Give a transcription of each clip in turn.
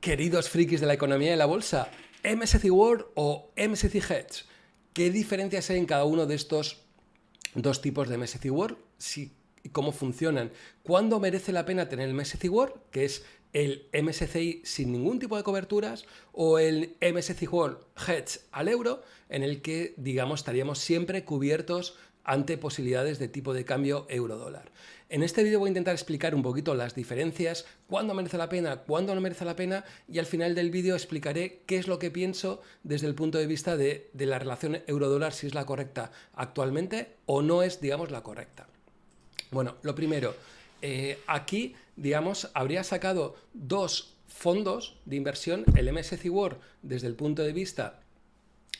Queridos frikis de la economía y la bolsa, MSCI World o MSCI Hedge, ¿qué diferencias hay en cada uno de estos dos tipos de MSCI World? Y cómo funcionan. ¿Cuándo merece la pena tener el MSCI World, que es el MSCI sin ningún tipo de coberturas, o el MSCI World Hedge al euro, en el que, digamos, estaríamos siempre cubiertos ante posibilidades de tipo de cambio euro-dólar? En este vídeo voy a intentar explicar un poquito las diferencias, cuándo merece la pena, cuándo no merece la pena, y al final del vídeo explicaré qué es lo que pienso desde el punto de vista de la relación euro-dólar, si es la correcta actualmente o no es, digamos, la correcta. Bueno, lo primero, aquí, digamos, habría sacado dos fondos de inversión, el MSCI World desde el punto de vista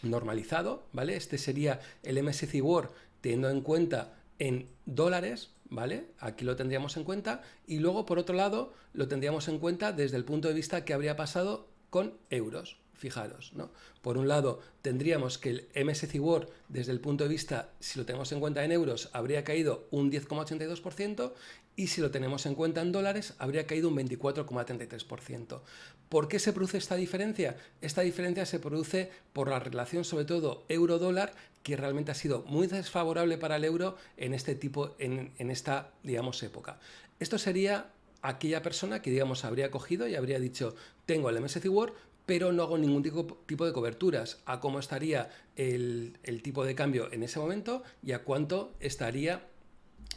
normalizado, ¿vale? Este sería el MSCI World teniendo en cuenta en dólares, ¿vale? Aquí lo tendríamos en cuenta, y luego, por otro lado, lo tendríamos en cuenta desde el punto de vista que habría pasado con euros. Fijaros, ¿no? Por un lado, tendríamos que el MSCI World, desde el punto de vista, si lo tenemos en cuenta en euros, habría caído un 10,82%, y si lo tenemos en cuenta en dólares, habría caído un 24,33%. ¿Por qué se produce esta diferencia? Esta diferencia se produce por la relación, sobre todo euro-dólar, que realmente ha sido muy desfavorable para el euro en esta, digamos, época. Esto sería aquella persona que, digamos, habría cogido y habría dicho: tengo el MSCI World, pero no hago ningún tipo de coberturas a cómo estaría el tipo de cambio en ese momento y a cuánto estaría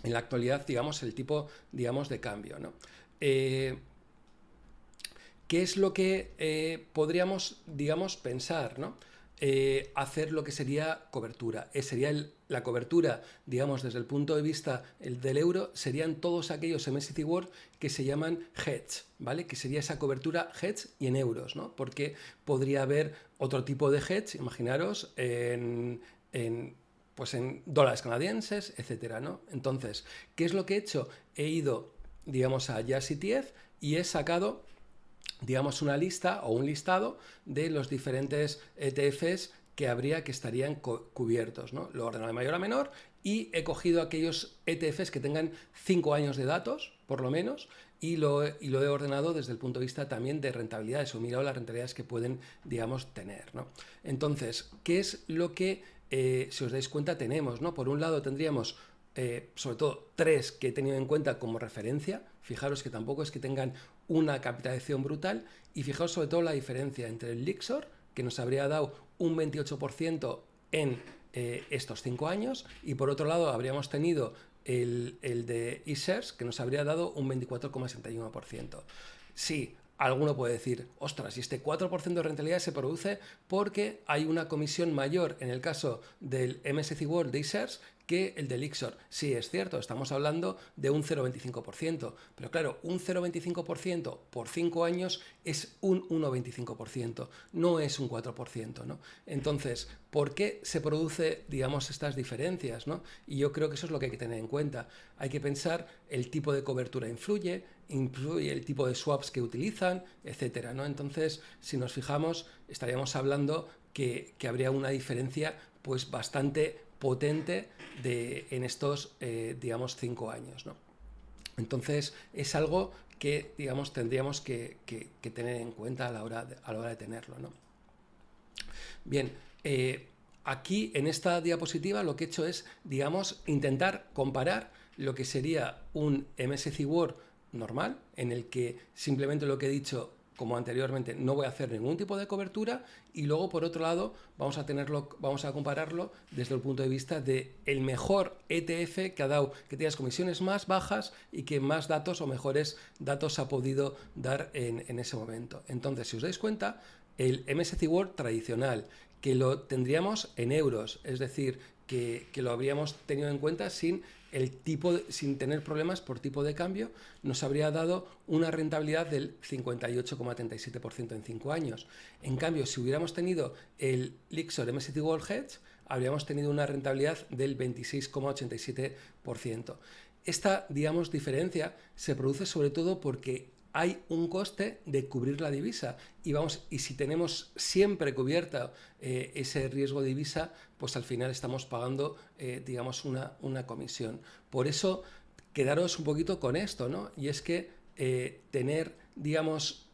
en la actualidad, digamos, el tipo, digamos, de cambio, ¿no? ¿Qué es lo que podríamos, digamos, pensar, ¿no? Hacer lo que sería cobertura. Sería la cobertura, digamos, desde el punto de vista del euro, serían todos aquellos MSCI World que se llaman hedge, ¿vale? Que sería esa cobertura hedge y en euros, ¿no? Porque podría haber otro tipo de hedge, imaginaros, pues en dólares canadienses, etcétera, ¿no? Entonces, ¿qué es lo que he hecho? He ido, digamos, a Just ETF y he sacado, digamos, una lista o un listado de los diferentes ETFs que estarían cubiertos, ¿no? Lo he ordenado de mayor a menor y he cogido aquellos ETFs que tengan 5 años de datos, por lo menos, y lo he ordenado desde el punto de vista también de rentabilidades, o mirado las rentabilidades que pueden, digamos, tener, ¿no? Entonces, ¿qué es lo que, si os dais cuenta, tenemos, ¿no? Por un lado tendríamos sobre todo 3 que he tenido en cuenta como referencia. Fijaros que tampoco es que tengan una capitalización brutal, y fijaos sobre todo la diferencia entre el Lixor, que nos habría dado un 28% en estos 5 años, y por otro lado habríamos tenido el de eShares, que nos habría dado un 24,61%. Sí, alguno puede decir: ostras, y este 4% de rentabilidad se produce porque hay una comisión mayor en el caso del MSCI World de eShares que el del Lixor. Sí, es cierto, estamos hablando de un 0,25%, pero claro, un 0,25% por 5 años es un 1,25%, no es un 4%, ¿no? Entonces, ¿por qué se produce, digamos, estas diferencias, ¿no? Y yo creo que eso es lo que hay que tener en cuenta. Hay que pensar el tipo de cobertura influye el tipo de swaps que utilizan, etcétera, ¿no? Entonces, si nos fijamos, estaríamos hablando que habría una diferencia pues bastante potente en estos, digamos, 5 años, ¿no? Entonces, es algo que, digamos, tendríamos que tener en cuenta a la hora de tenerlo, ¿no? Bien, aquí en esta diapositiva lo que he hecho es, digamos, intentar comparar lo que sería un MSCI World normal, en el que simplemente lo que he dicho, como anteriormente, no voy a hacer ningún tipo de cobertura, y luego, por otro lado, vamos a compararlo desde el punto de vista de el mejor ETF que ha dado, que tiene las comisiones más bajas y que más datos o mejores datos ha podido dar en ese momento. Entonces, si os dais cuenta, el MSCI World tradicional, que lo tendríamos en euros, es decir, que lo habríamos tenido en cuenta sin tener problemas por tipo de cambio, nos habría dado una rentabilidad del 58,37% en 5 años. En cambio, si hubiéramos tenido el Lixor MSCI World Hedge, habríamos tenido una rentabilidad del 26,87%. Esta, digamos, diferencia se produce sobre todo porque hay un coste de cubrir la divisa, y si tenemos siempre cubierta ese riesgo de divisa, pues al final estamos pagando, digamos, una comisión. Por eso, quedaros un poquito con esto, ¿no? Y es que tener, digamos,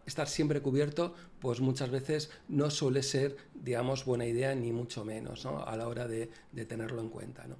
estar siempre cubierto, pues muchas veces no suele ser, digamos, buena idea, ni mucho menos, ¿no? A la hora de tenerlo en cuenta, ¿no?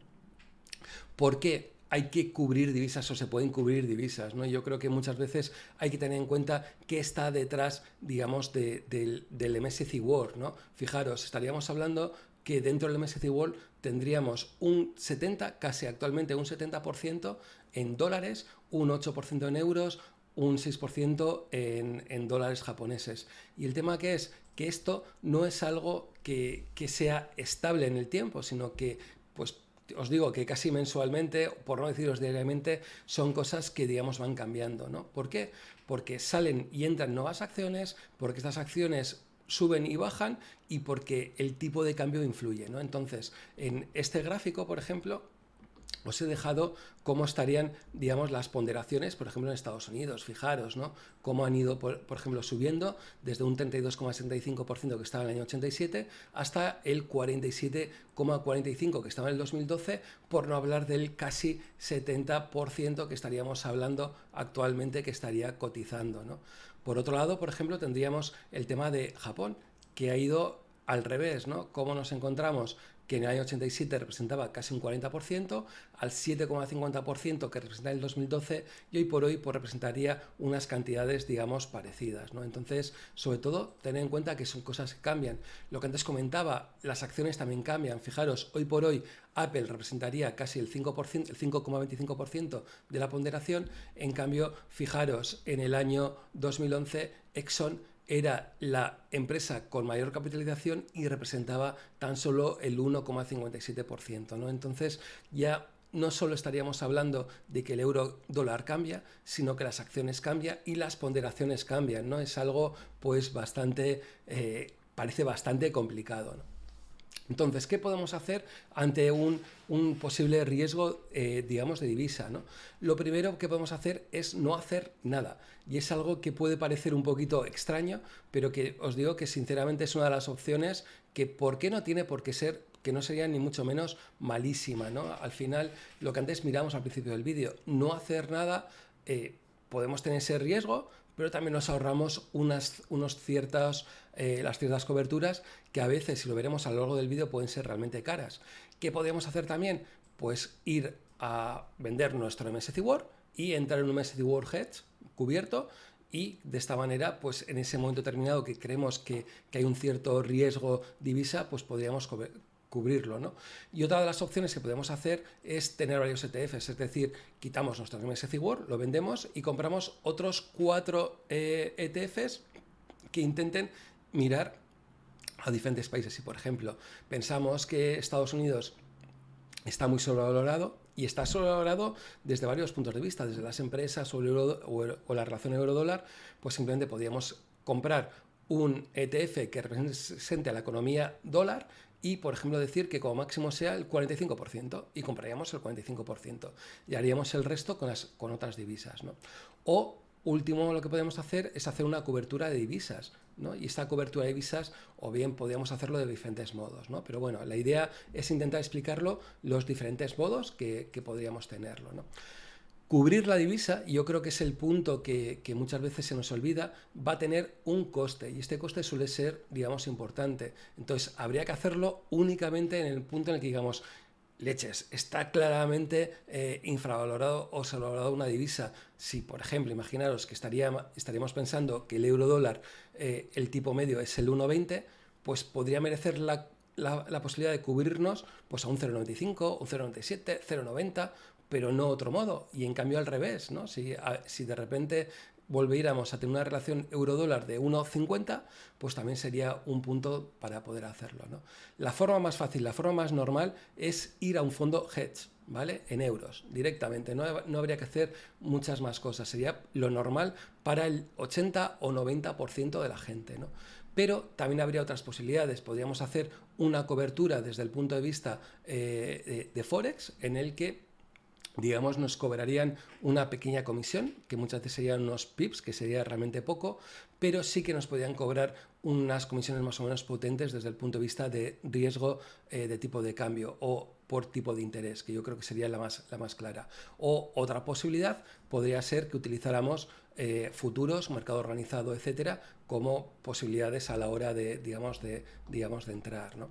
¿Por qué hay que cubrir divisas o se pueden cubrir divisas, ¿no? Yo creo que muchas veces hay que tener en cuenta qué está detrás, digamos, del MSCI World, ¿no? Fijaros, estaríamos hablando que dentro del MSCI World tendríamos un 70, casi actualmente un 70% en dólares, un 8% en euros, un 6% en dólares japoneses. Y el tema que es que esto no es algo que sea estable en el tiempo, sino que, pues, os digo que casi mensualmente, por no deciros diariamente, son cosas que, digamos, van cambiando, ¿no? ¿Por qué? Porque salen y entran nuevas acciones, porque estas acciones suben y bajan y porque el tipo de cambio influye, ¿no? Entonces, en este gráfico, por ejemplo, os he dejado cómo estarían, digamos, las ponderaciones, por ejemplo, en Estados Unidos. Fijaros, ¿no? Cómo han ido, por ejemplo, subiendo desde un 32,75% que estaba en el año 87 hasta el 47,45% que estaba en el 2012, por no hablar del casi 70% que estaríamos hablando actualmente que estaría cotizando, ¿no? Por otro lado, por ejemplo, tendríamos el tema de Japón, que ha ido al revés, ¿no? ¿Cómo nos encontramos? Que en el año 87 representaba casi un 40%, al 7,50% que representa en el 2012 y hoy por hoy pues, representaría unas cantidades, digamos, parecidas, ¿no? Entonces, sobre todo, tener en cuenta que son cosas que cambian. Lo que antes comentaba, las acciones también cambian. Fijaros, hoy por hoy Apple representaría casi el 5%, el 5,25% de la ponderación. En cambio, fijaros, en el año 2011, Exxon era la empresa con mayor capitalización y representaba tan solo el 1,57%, ¿no? Entonces ya no solo estaríamos hablando de que el euro dólar cambia, sino que las acciones cambian y las ponderaciones cambian, ¿no? Es algo pues bastante, parece bastante complicado, ¿no? Entonces, ¿qué podemos hacer ante un posible riesgo, digamos, de divisa, ¿no? Lo primero que podemos hacer es no hacer nada. Y es algo que puede parecer un poquito extraño, pero que os digo que sinceramente es una de las opciones que ¿por qué no tiene por qué ser, que no sería ni mucho menos malísima, ¿no? Al final, lo que antes miramos al principio del vídeo, no hacer nada, podemos tener ese riesgo, pero también nos ahorramos las ciertas coberturas que a veces, si lo veremos a lo largo del vídeo, pueden ser realmente caras. ¿Qué podemos hacer también? Pues ir a vender nuestro MSCI World y entrar en un MSCI World Hedge cubierto y de esta manera, pues en ese momento determinado que creemos que hay un cierto riesgo divisa, pues podríamos cubrirlo, ¿no? Y otra de las opciones que podemos hacer es tener varios ETFs, es decir, quitamos nuestro MSCI World, lo vendemos y compramos otros 4 ETFs que intenten mirar a diferentes países. Y, por ejemplo, pensamos que Estados Unidos está muy sobrevalorado y está sobrevalorado desde varios puntos de vista, desde las empresas o la relación euro-dólar, pues simplemente podríamos comprar un ETF que represente a la economía dólar y, por ejemplo, decir que como máximo sea el 45% y compraríamos el 45% y haríamos el resto con otras divisas, ¿no? O último, lo que podemos hacer es hacer una cobertura de divisas, ¿no? Y esta cobertura de divisas, o bien podríamos hacerlo de diferentes modos, ¿no? Pero bueno, la idea es intentar explicarlo los diferentes modos que podríamos tenerlo, ¿no? Cubrir la divisa, yo creo que es el punto que muchas veces se nos olvida, va a tener un coste y este coste suele ser, digamos, importante. Entonces, habría que hacerlo únicamente en el punto en el que digamos, leches, está claramente infravalorado o sobrevalorado una divisa. Si, por ejemplo, imaginaros que estaríamos pensando que el euro dólar, el tipo medio es el 1,20, pues podría merecer la posibilidad de cubrirnos pues a un 0,95, un 0,97, 0,90, pero no otro modo. Y en cambio al revés, ¿no? Si de repente volviéramos a tener una relación euro-dólar de 1,50, pues también sería un punto para poder hacerlo, ¿no? La forma más fácil, la forma más normal es ir a un fondo hedge, ¿vale? En euros, directamente. No habría que hacer muchas más cosas. Sería lo normal para el 80 o 90% de la gente, ¿no? Pero también habría otras posibilidades. Podríamos hacer una cobertura desde el punto de vista de Forex, en el que digamos, nos cobrarían una pequeña comisión, que muchas veces serían unos pips, que sería realmente poco, pero sí que nos podrían cobrar unas comisiones más o menos potentes desde el punto de vista de riesgo de tipo de cambio o por tipo de interés, que yo creo que sería la más clara. O otra posibilidad podría ser que utilizáramos futuros, mercado organizado, etcétera, como posibilidades a la hora de, digamos, de entrar, ¿no?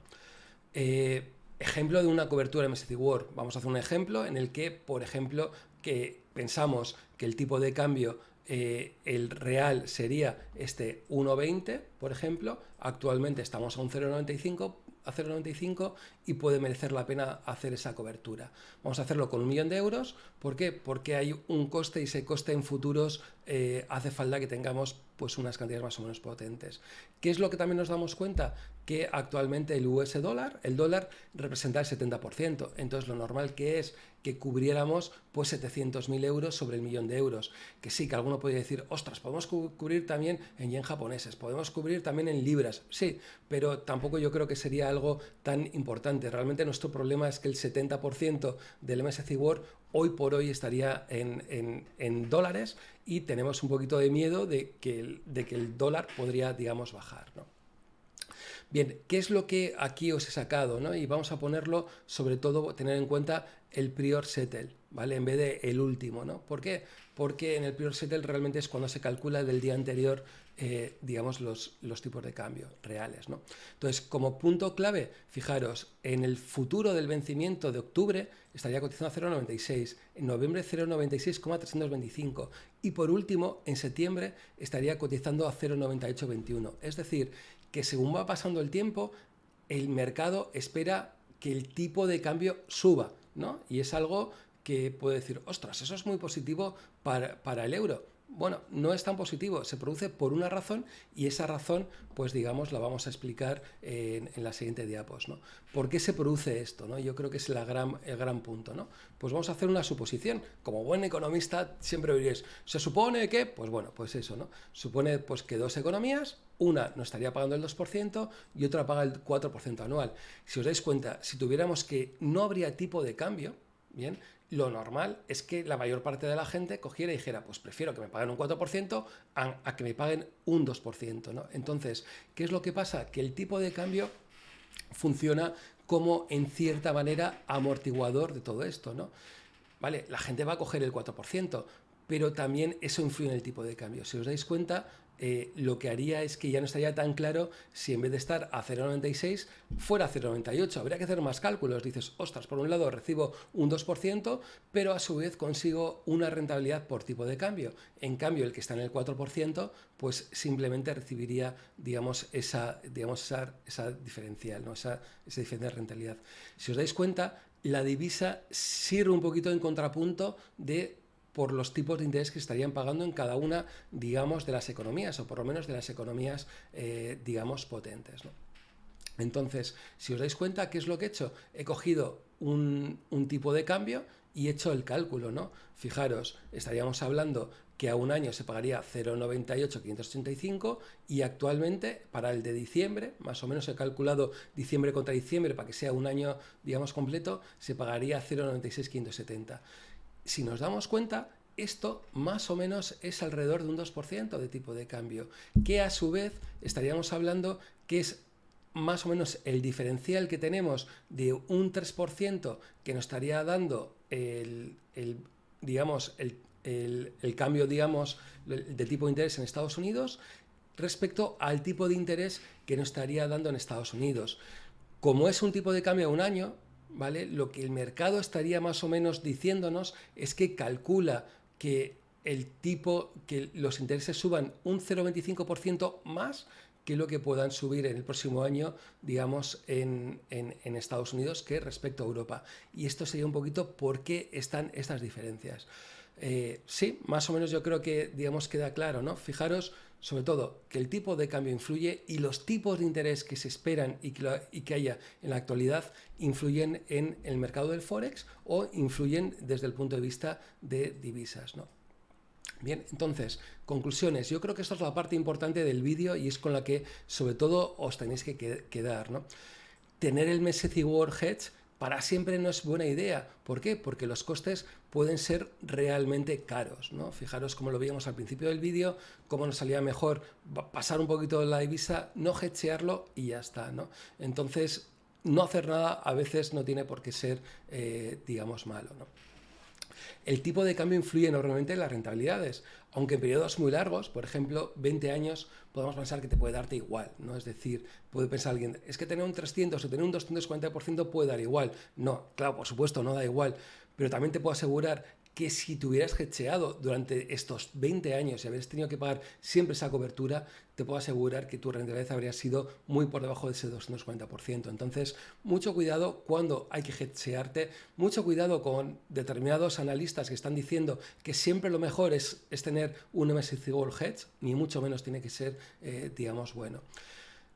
Ejemplo de una cobertura MSCI World. Vamos a hacer un ejemplo en el que, por ejemplo, que pensamos que el tipo de cambio, el real sería este 1,20, por ejemplo. Actualmente estamos a un 0,95 y puede merecer la pena hacer esa cobertura. Vamos a hacerlo con 1 millón de euros. ¿Por qué? Porque hay un coste y ese coste en futuros hace falta que tengamos pues unas cantidades más o menos potentes. ¿Qué es lo que también nos damos cuenta? Que actualmente el dólar representa el 70%. Entonces lo normal que es que cubriéramos pues 700.000 euros sobre el millón de euros. Que sí, que alguno podría decir, ostras, podemos cubrir también en yen japoneses, podemos cubrir también en libras. Sí, pero tampoco yo creo que sería algo tan importante. Realmente nuestro problema es que el 70% del MSCI World hoy por hoy estaría en dólares y tenemos un poquito de miedo de que el dólar podría, digamos, bajar, ¿no? Bien, ¿qué es lo que aquí os he sacado, ¿no? Y vamos a ponerlo, sobre todo, tener en cuenta el prior settle, ¿vale? En vez de el último, ¿no? ¿Por qué? Porque en el prior settle realmente es cuando se calcula del día anterior, digamos, los tipos de cambio reales, ¿no? Entonces, como punto clave, fijaros, en el futuro del vencimiento de octubre estaría cotizando a 0,96, en noviembre 0,96,325 y por último, en septiembre estaría cotizando a 0,9821. Es decir, que según va pasando el tiempo, el mercado espera que el tipo de cambio suba, ¿no? Y es algo que puede decir, ostras, eso es muy positivo para el euro. Bueno, no es tan positivo, se produce por una razón y esa razón, pues digamos, la vamos a explicar en la siguiente diapos, ¿no? ¿Por qué se produce esto, ¿no? Yo creo que es el gran punto, ¿no? Pues vamos a hacer una suposición. Como buen economista siempre diréis, ¿se supone que? Pues bueno, pues eso, ¿no? Supone pues que dos economías, una no estaría pagando el 2% y otra paga el 4% anual. Si os dais cuenta, si tuviéramos que no habría tipo de cambio, bien, lo normal es que la mayor parte de la gente cogiera y dijera, pues prefiero que me paguen un 4% a que me paguen un 2%, ¿no? Entonces, ¿qué es lo que pasa? Que el tipo de cambio funciona como, en cierta manera, amortiguador de todo esto, ¿no? Vale, la gente va a coger el 4%, pero también eso influye en el tipo de cambio. Si os dais cuenta, lo que haría es que ya no estaría tan claro si en vez de estar a 0,96 fuera a 0,98. Habría que hacer más cálculos. Dices, ostras, por un lado recibo un 2%, pero a su vez consigo una rentabilidad por tipo de cambio. En cambio, el que está en el 4%, pues simplemente recibiría, digamos, esa diferencial, ¿no? esa diferencia de rentabilidad. Si os dais cuenta, la divisa sirve un poquito en contrapunto por los tipos de interés que estarían pagando en cada una, digamos, de las economías, o por lo menos de las economías, digamos, potentes, ¿no? Entonces, si os dais cuenta, ¿qué es lo que he hecho? He cogido un tipo de cambio y he hecho el cálculo, ¿no? Fijaros, estaríamos hablando que a un año se pagaría 0,98585 y actualmente para el de diciembre, más o menos he calculado diciembre contra diciembre para que sea un año, digamos, completo, se pagaría 0,96570. Si nos damos cuenta, esto más o menos es alrededor de un 2% de tipo de cambio, que a su vez estaríamos hablando que es más o menos el diferencial que tenemos de un 3% que nos estaría dando el cambio, digamos, de tipo de interés en Estados Unidos respecto al tipo de interés que nos estaría dando en Estados Unidos. Como es un tipo de cambio a un año, ¿vale? Lo que el mercado estaría más o menos diciéndonos es que calcula que que los intereses suban un 0,25% más que lo que puedan subir en el próximo año, digamos, en Estados Unidos que respecto a Europa. Y esto sería un poquito por qué están estas diferencias. Sí, más o menos yo creo que, digamos, queda claro, ¿no? Fijaros, sobre todo, que el tipo de cambio influye y los tipos de interés que se esperan y que haya en la actualidad influyen en el mercado del Forex o influyen desde el punto de vista de divisas, ¿no? Bien, entonces, conclusiones. Yo creo que esta es la parte importante del vídeo y es con la que, sobre todo, os tenéis que quedar, ¿no? Tener el MSCI World Hedge para siempre no es buena idea. ¿Por qué? Porque los costes pueden ser realmente caros, ¿no? Fijaros como lo veíamos al principio del vídeo, cómo nos salía mejor pasar un poquito de la divisa, no hedgearlo y ya está, ¿no? Entonces, no hacer nada a veces no tiene por qué ser, digamos, malo, ¿no? El tipo de cambio influye enormemente en las rentabilidades, aunque en periodos muy largos, por ejemplo, 20 años, podemos pensar que te puede darte igual, ¿no? Es decir, puede pensar alguien, es que tener un 300 o tener un 240% puede dar igual. No, claro, por supuesto, no da igual, pero también te puedo asegurar que si te hubieras hedgeado durante estos 20 años y habrías tenido que pagar siempre esa cobertura, te puedo asegurar que tu rentabilidad habría sido muy por debajo de ese 240%. Entonces, mucho cuidado cuando hay que hedgearte, mucho cuidado con determinados analistas que están diciendo que siempre lo mejor es tener un MSCI World Hedge, ni mucho menos tiene que ser, digamos, bueno.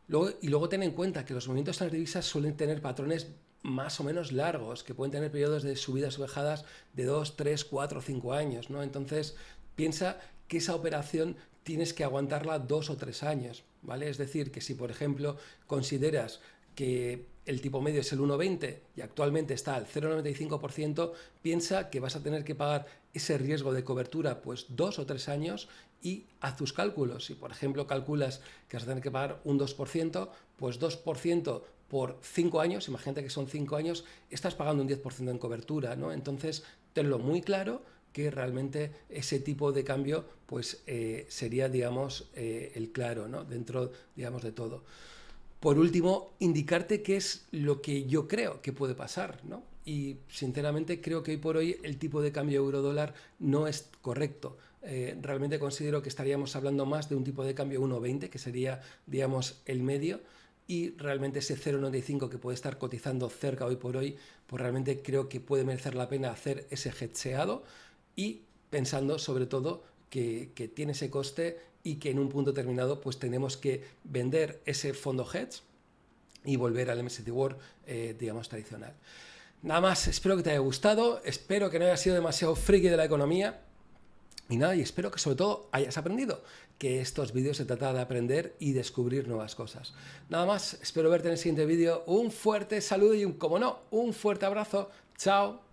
Luego ten en cuenta que los movimientos en las divisas suelen tener patrones más o menos largos, que pueden tener periodos de subidas o bajadas de 2, 3, 4, 5 años, ¿no? Entonces, piensa que esa operación tienes que aguantarla 2 o 3 años, ¿vale? Es decir, que si, por ejemplo, consideras que el tipo medio es el 1,20 y actualmente está al 0,95%, piensa que vas a tener que pagar ese riesgo de cobertura pues 2 o 3 años y haz tus cálculos. Si, por ejemplo, calculas que vas a tener que pagar un 2%, pues 2% por 5 años, imagínate que son 5 años, estás pagando un 10% en cobertura, ¿no? Entonces, tenlo muy claro que realmente ese tipo de cambio pues sería, digamos, el claro, ¿no? Dentro, digamos, de todo. Por último, indicarte qué es lo que yo creo que puede pasar, ¿no? Y sinceramente creo que hoy por hoy el tipo de cambio euro-dólar no es correcto. Realmente considero que estaríamos hablando más de un tipo de cambio 1,20, que sería, digamos, el medio, y realmente ese 0,95 que puede estar cotizando cerca hoy por hoy, pues realmente creo que puede merecer la pena hacer ese hedgeado y pensando sobre todo que tiene ese coste y que en un punto determinado pues tenemos que vender ese fondo hedge y volver al MSCI World, digamos, tradicional. Nada más, espero que te haya gustado, espero que no haya sido demasiado friki de la economía y nada, y espero que sobre todo hayas aprendido, que estos vídeos se trata de aprender y descubrir nuevas cosas. Nada más, espero verte en el siguiente vídeo, un fuerte saludo y como no, un fuerte abrazo, chao.